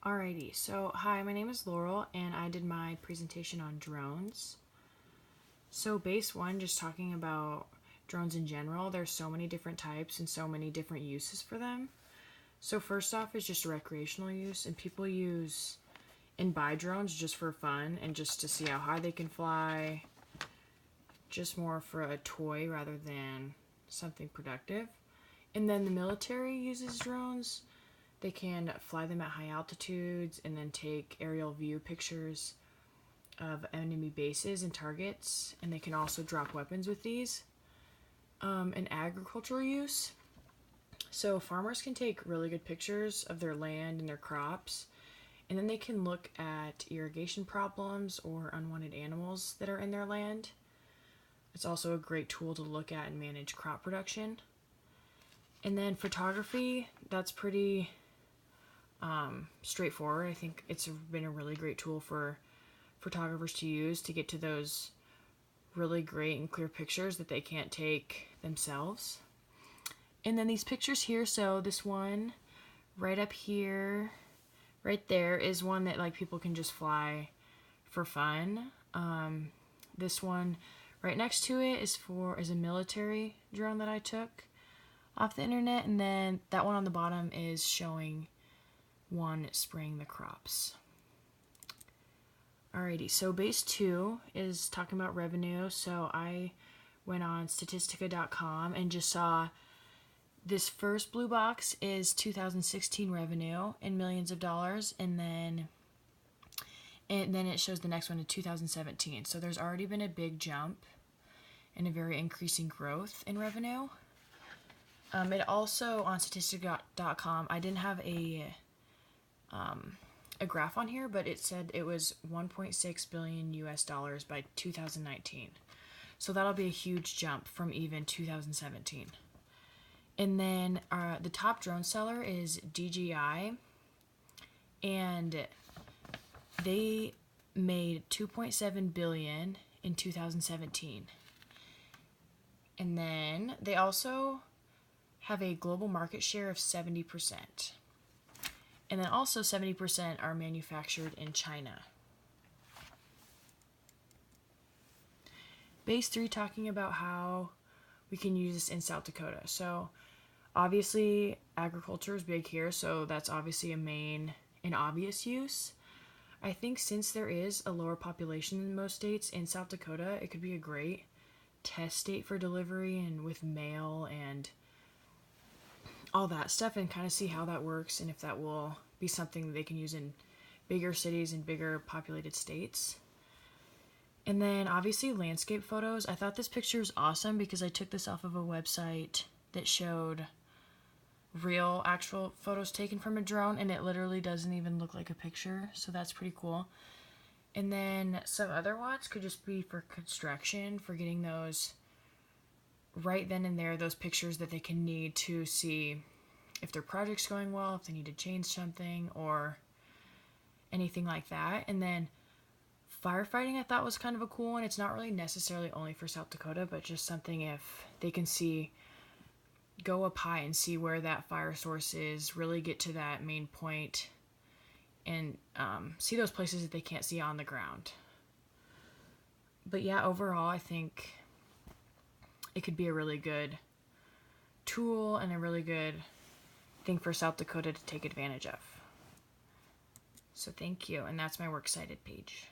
Alrighty, so hi, my name is Laurel and I did my presentation on drones. So base one, just talking about drones in general, there's so many different types and so many different uses for them. So first off is just recreational use, and people use and buy drones just for fun and just to see how high they can fly, just more for a toy rather than something productive. And then the military uses drones. They can fly them at high altitudes and then take aerial view pictures of enemy bases and targets, and they can also drop weapons with these. And agricultural use. So farmers can take really good pictures of their land and their crops, and then they can look at irrigation problems or unwanted animals that are in their land. It's also a great tool to look at and manage crop production. And then photography, that's pretty straightforward. I think it's been a really great tool for photographers to use to get to those really great and clear pictures that they can't take themselves. And then these pictures here, so this one right up here, right there, is one that like people can just fly for fun. This one right next to it is a military drone that I took off the internet, and then that one on the bottom is showing one spraying the crops. Alrighty, so base two is talking about revenue. So I went on Statistica.com and just saw this first blue box is 2016 revenue in millions of dollars, and then it shows the next one in 2017. So there's already been a big jump and a very increasing growth in revenue. It also, on Statistica.com, I didn't have a graph on here, but it said it was 1.6 billion US dollars by 2019. So that'll be a huge jump from even 2017. And then the top drone seller is DJI, and they made 2.7 billion in 2017. And then they also have a global market share of 70%. And then also 70% are manufactured in China. Base 3, talking about how we can use this in South Dakota. So obviously agriculture is big here, so that's obviously a main and obvious use. I think since there is a lower population in most states, in South Dakota it could be a great test state for delivery and with mail and all that stuff, and kind of see how that works and if that will be something that they can use in bigger cities and bigger populated states. And then obviously landscape photos. I thought this picture was awesome because I took this off of a website that showed real actual photos taken from a drone, and it literally doesn't even look like a picture, so that's pretty cool. And then some other ones could just be for construction, for getting those right then and there, those pictures that they can need to see if their project's going well, if they need to change something or anything like that. And then firefighting, I thought was kind of a cool one. It's not really necessarily only for South Dakota, but just something if they can go up high and see where that fire source is, really get to that main point and see those places that they can't see on the ground. But yeah, overall I think it could be a really good tool and a really good thing for South Dakota to take advantage of. So thank you, and that's my works cited page.